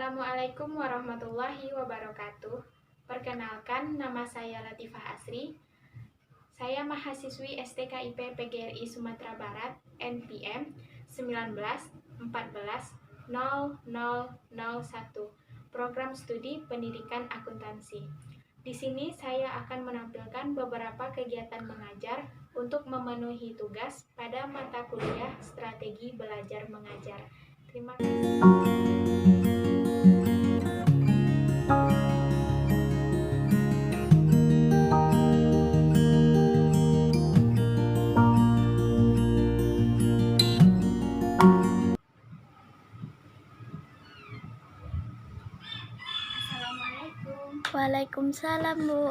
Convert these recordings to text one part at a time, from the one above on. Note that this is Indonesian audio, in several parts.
Assalamualaikum warahmatullahi wabarakatuh. Perkenalkan, nama saya Latifah Asri. Saya mahasiswi STKIP PGRI Sumatera Barat NPM 19140001 Program Studi Pendidikan Akuntansi. Di sini saya akan menampilkan beberapa kegiatan mengajar untuk memenuhi tugas pada mata kuliah Strategi Belajar Mengajar. Terima kasih. Assalamualaikum. Waalaikumsalam, Bu.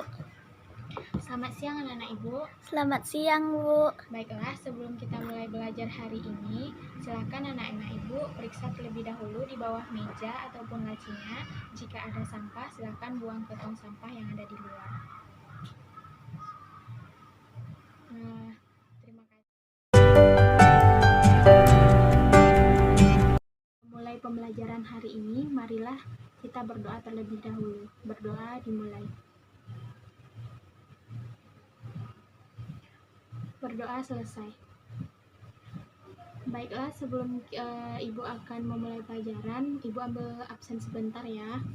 Selamat siang anak-anak Ibu. Selamat siang, Bu. Baiklah, sebelum kita mulai belajar hari ini, silakan anak-anak Ibu periksa terlebih dahulu di bawah meja ataupun lacinya. Jika ada sampah, silakan buang ke tong sampah yang ada di luar. Terima kasih. Mulai pembelajaran hari ini, marilah kita berdoa terlebih dahulu. Berdoa dimulai. Berdoa selesai. Baiklah, sebelum Ibu akan memulai pelajaran, Ibu ambil absen sebentar ya.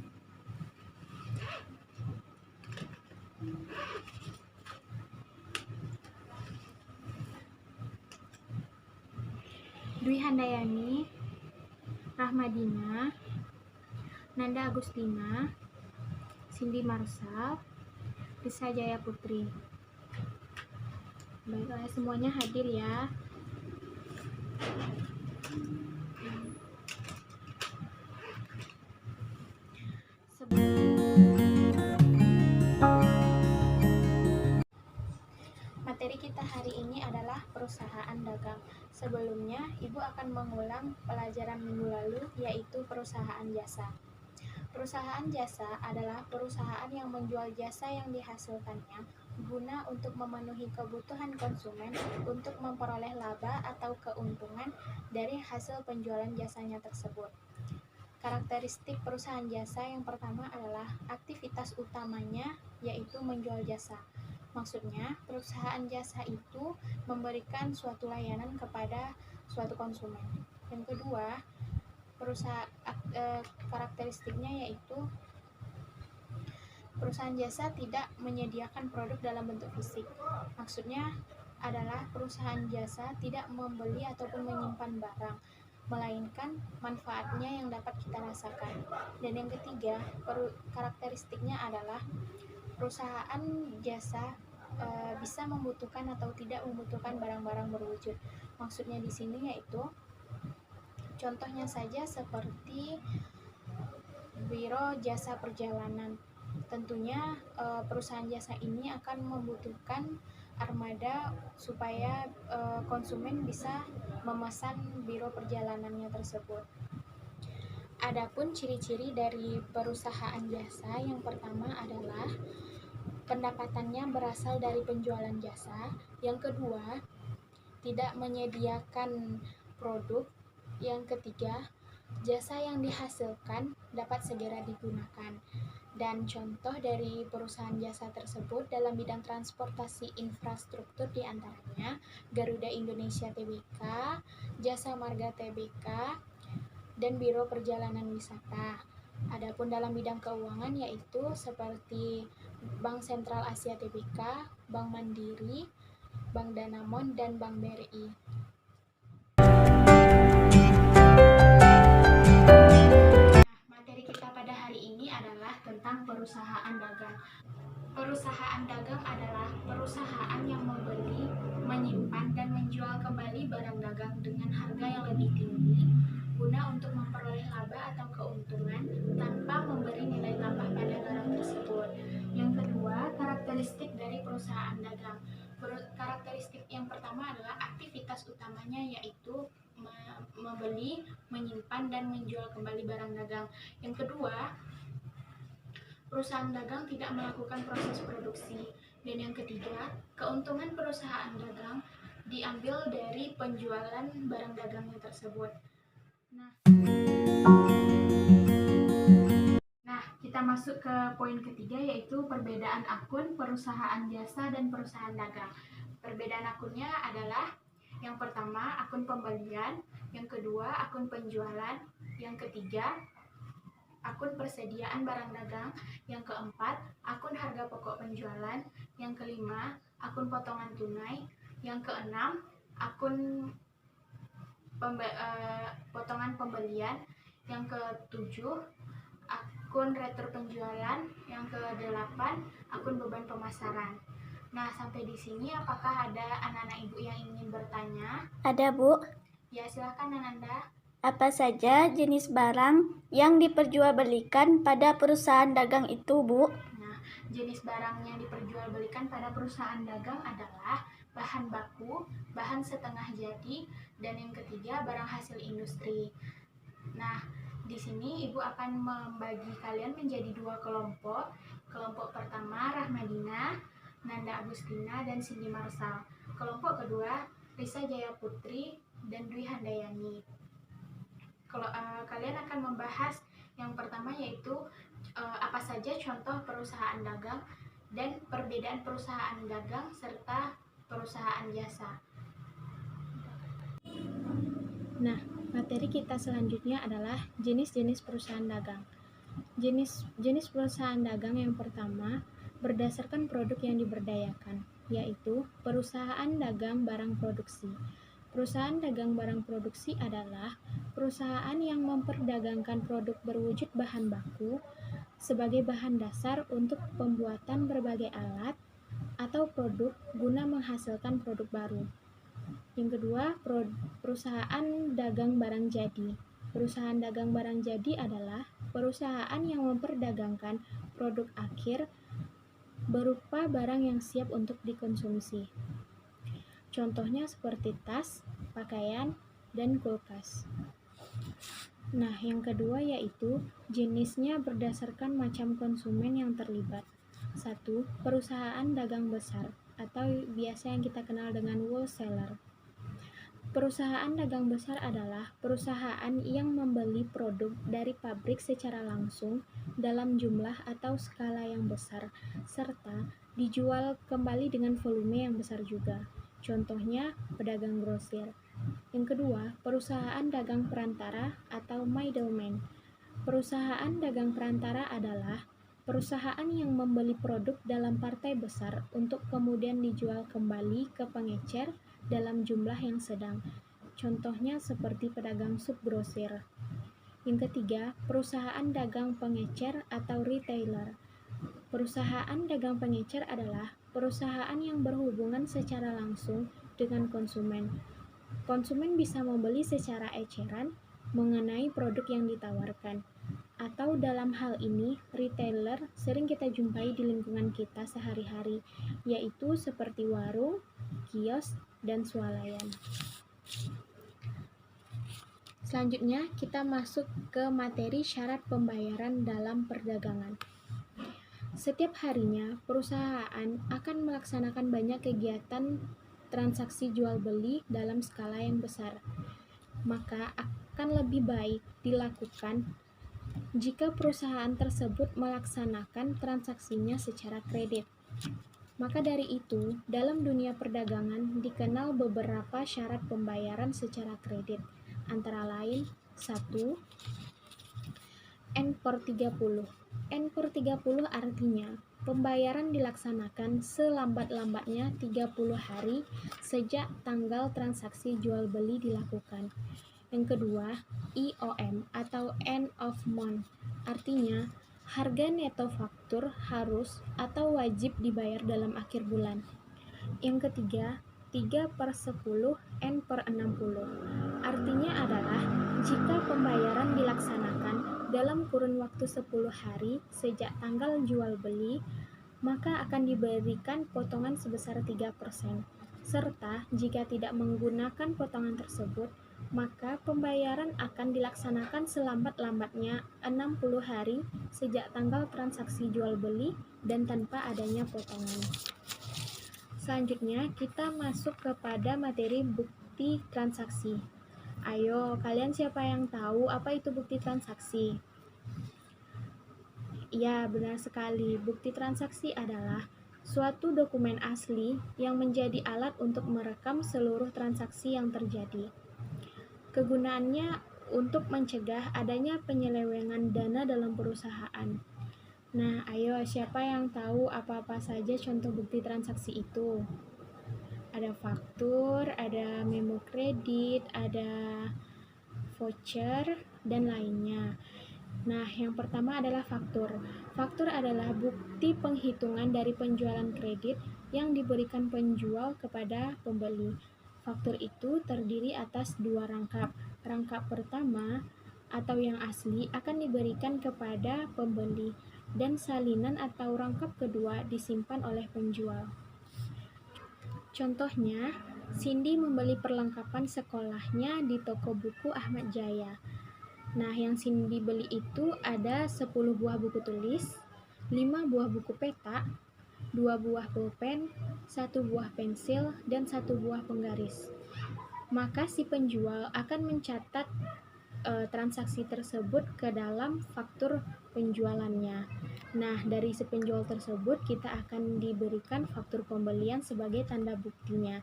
Dwi Handayani, Rahmadina, Nanda Agustina, Cindy Marsal, Risa Jaya Putri. Baiklah, semuanya hadir ya. Materi kita hari ini adalah perusahaan dagang. Sebelumnya, Ibu akan mengulang pelajaran minggu lalu, yaitu perusahaan jasa. Perusahaan jasa adalah perusahaan yang menjual jasa yang dihasilkannya guna untuk memenuhi kebutuhan konsumen untuk memperoleh laba atau keuntungan dari hasil penjualan jasanya tersebut. Karakteristik perusahaan jasa yang pertama adalah aktivitas utamanya yaitu menjual jasa. Maksudnya, perusahaan jasa itu memberikan suatu layanan kepada suatu konsumen. Yang kedua, karakteristiknya yaitu perusahaan jasa tidak menyediakan produk dalam bentuk fisik. Maksudnya adalah perusahaan jasa tidak membeli ataupun menyimpan barang, melainkan manfaatnya yang dapat kita rasakan. Dan yang ketiga, karakteristiknya adalah perusahaan jasa bisa membutuhkan atau tidak membutuhkan barang-barang berwujud. Maksudnya di sini yaitu contohnya saja seperti biro jasa perjalanan. Tentunya perusahaan jasa ini akan membutuhkan armada supaya konsumen bisa memesan biro perjalanannya tersebut. Adapun ciri-ciri dari perusahaan jasa yang pertama adalah pendapatannya berasal dari penjualan jasa. Yang kedua, tidak menyediakan produk. Yang ketiga, jasa yang dihasilkan dapat segera digunakan. Dan contoh dari perusahaan jasa tersebut dalam bidang transportasi infrastruktur diantaranya Garuda Indonesia Tbk, Jasa Marga Tbk, dan Biro Perjalanan Wisata. Adapun dalam bidang keuangan yaitu seperti Bank Sentral Asia Tbk, Bank Mandiri, Bank Danamon, dan Bank BRI. Materi kita pada hari ini adalah tentang perusahaan dagang. Perusahaan dagang adalah perusahaan yang membeli, menyimpan, dan menjual kembali barang dagang dengan harga yang lebih tinggi guna untuk memperoleh laba atau keuntungan tanpa memberi nilai tambah pada barang tersebut. Yang kedua, karakteristik dari perusahaan dagang. Karakteristik yang pertama adalah aktivitas utamanya yaitu membeli, menyimpan, dan menjual kembali barang dagang. Yang kedua, perusahaan dagang tidak melakukan proses produksi. Dan yang ketiga, keuntungan perusahaan dagang diambil dari penjualan barang dagangnya tersebut. masuk ke poin ketiga, yaitu perbedaan akun perusahaan jasa dan perusahaan dagang. Perbedaan akunnya adalah yang pertama akun pembelian, yang kedua akun penjualan, yang ketiga akun persediaan barang dagang, yang keempat akun harga pokok penjualan, yang kelima akun potongan tunai, yang keenam akun potongan pembelian, yang ketujuh akun retur penjualan, yang kedelapan akun beban pemasaran. Nah, sampai di sini apakah ada anak-anak ibu yang ingin bertanya? Ada, Bu. Ya, silakan Ananda. Apa saja jenis barang yang diperjualbelikan pada perusahaan dagang itu, Bu? Nah, jenis barang yang diperjualbelikan pada perusahaan dagang adalah bahan baku, bahan setengah jadi, dan yang ketiga barang hasil industri. Nah, di sini Ibu akan membagi kalian menjadi dua kelompok. Kelompok pertama Rahmadina, Nanda Agustina, dan Cindy Marsal. Kelompok kedua Risa Jaya Putri dan Dwi Handayani. Kalian akan membahas yang pertama, yaitu apa saja contoh perusahaan dagang dan perbedaan perusahaan dagang serta perusahaan jasa. Nah, materi kita selanjutnya adalah jenis-jenis perusahaan dagang. Jenis perusahaan dagang yang pertama berdasarkan produk yang diberdayakan, yaitu perusahaan dagang barang produksi. Perusahaan dagang barang produksi adalah perusahaan yang memperdagangkan produk berwujud bahan baku sebagai bahan dasar untuk pembuatan berbagai alat atau produk guna menghasilkan produk baru. Yang kedua, perusahaan dagang barang jadi. Perusahaan dagang barang jadi adalah perusahaan yang memperdagangkan produk akhir berupa barang yang siap untuk dikonsumsi. Contohnya seperti tas, pakaian, dan kulkas. Nah, yang kedua yaitu jenisnya berdasarkan macam konsumen yang terlibat. 1. Perusahaan dagang besar atau biasa yang kita kenal dengan wholesaler. Perusahaan dagang besar adalah perusahaan yang membeli produk dari pabrik secara langsung dalam jumlah atau skala yang besar, serta dijual kembali dengan volume yang besar juga. Contohnya, pedagang grosir. Yang kedua, perusahaan dagang perantara atau middleman. Perusahaan dagang perantara adalah perusahaan yang membeli produk dalam partai besar untuk kemudian dijual kembali ke pengecer dalam jumlah yang sedang. Contohnya seperti pedagang subgrosir. Yang ketiga, perusahaan dagang pengecer atau retailer. Perusahaan dagang pengecer adalah perusahaan yang berhubungan secara langsung dengan konsumen. Konsumen bisa membeli secara eceran mengenai produk yang ditawarkan. Atau dalam hal ini, retailer sering kita jumpai di lingkungan kita sehari-hari, yaitu seperti warung, kios, dan swalayan. Selanjutnya, kita masuk ke materi syarat pembayaran dalam perdagangan. Setiap harinya, perusahaan akan melaksanakan banyak kegiatan transaksi jual-beli dalam skala yang besar. Maka akan lebih baik dilakukan jika perusahaan tersebut melaksanakan transaksinya secara kredit. Maka dari itu, dalam dunia perdagangan dikenal beberapa syarat pembayaran secara kredit, antara lain 1. N/30. N/30 artinya pembayaran dilaksanakan selambat-lambatnya 30 hari sejak tanggal transaksi jual beli dilakukan. Yang kedua, IOM atau end of month, artinya harga neto faktur harus atau wajib dibayar dalam akhir bulan. Yang ketiga, 3/10 N/60, artinya adalah jika pembayaran dilaksanakan dalam kurun waktu 10 hari sejak tanggal jual beli, maka akan diberikan potongan sebesar 3%, serta jika tidak menggunakan potongan tersebut, maka pembayaran akan dilaksanakan selambat-lambatnya 60 hari sejak tanggal transaksi jual beli dan tanpa adanya potongan. Selanjutnya, kita masuk kepada materi bukti transaksi. Ayo, kalian siapa yang tahu apa itu bukti transaksi? Ya, benar sekali. Bukti transaksi adalah suatu dokumen asli yang menjadi alat untuk merekam seluruh transaksi yang terjadi. Kegunaannya untuk mencegah adanya penyelewengan dana dalam perusahaan. Nah, ayo siapa yang tahu apa-apa saja contoh bukti transaksi itu? Ada faktur, ada memo kredit, ada voucher, dan lainnya. Nah, yang pertama adalah faktur. Faktur adalah bukti penghitungan dari penjualan kredit yang diberikan penjual kepada pembeli. Faktur itu terdiri atas dua rangkap. Rangkap pertama atau yang asli akan diberikan kepada pembeli dan salinan atau rangkap kedua disimpan oleh penjual. Contohnya, Cindy membeli perlengkapan sekolahnya di toko buku Ahmad Jaya. Nah, yang Cindy beli itu ada 10 buah buku tulis, 5 buah buku peta, 2 buah pulpen, 1 buah pensil, dan 1 buah penggaris. Maka si penjual akan mencatat transaksi tersebut ke dalam faktur penjualannya. Nah, dari si penjual tersebut kita akan diberikan faktur pembelian sebagai tanda buktinya.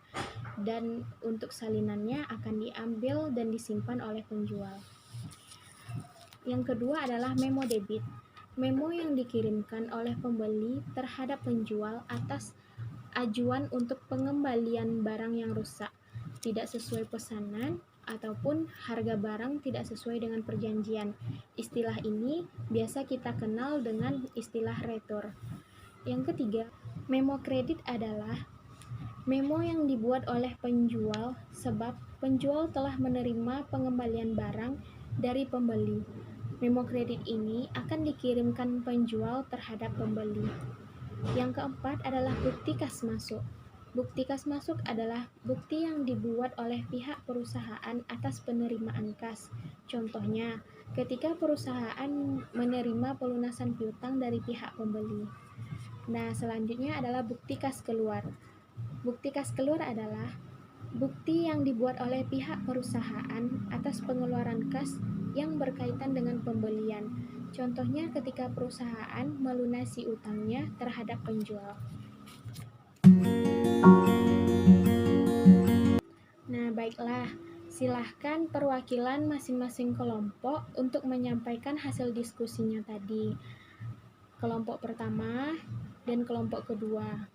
Dan untuk salinannya akan diambil dan disimpan oleh penjual. Yang kedua adalah memo debit. Memo yang dikirimkan oleh pembeli terhadap penjual atas ajuan untuk pengembalian barang yang rusak, tidak sesuai pesanan, ataupun harga barang tidak sesuai dengan perjanjian. Istilah ini biasa kita kenal dengan istilah retur. Yang ketiga, memo kredit adalah memo yang dibuat oleh penjual sebab penjual telah menerima pengembalian barang dari pembeli. Memo kredit ini akan dikirimkan penjual terhadap pembeli. Yang keempat adalah bukti kas masuk. Bukti kas masuk adalah bukti yang dibuat oleh pihak perusahaan atas penerimaan kas. Contohnya, ketika perusahaan menerima pelunasan piutang dari pihak pembeli. Nah, selanjutnya adalah bukti kas keluar. Bukti kas keluar adalah bukti yang dibuat oleh pihak perusahaan atas pengeluaran kas yang berkaitan dengan pembelian. Contohnya ketika perusahaan melunasi utangnya terhadap penjual. Nah, baiklah. Silahkan perwakilan masing-masing kelompok untuk menyampaikan hasil diskusinya tadi. Kelompok pertama dan kelompok kedua.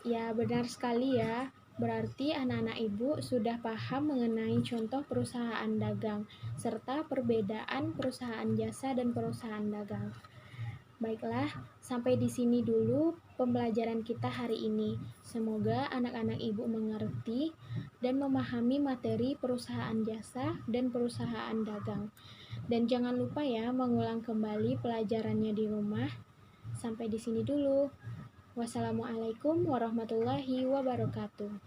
Ya, benar sekali ya. Berarti anak-anak ibu sudah paham mengenai contoh perusahaan dagang, serta perbedaan perusahaan jasa dan perusahaan dagang. Baiklah, sampai di sini dulu pembelajaran kita hari ini. Semoga anak-anak ibu mengerti dan memahami materi perusahaan jasa dan perusahaan dagang. Dan jangan lupa ya mengulang kembali pelajarannya di rumah. Sampai di sini dulu. Wassalamualaikum warahmatullahi wabarakatuh.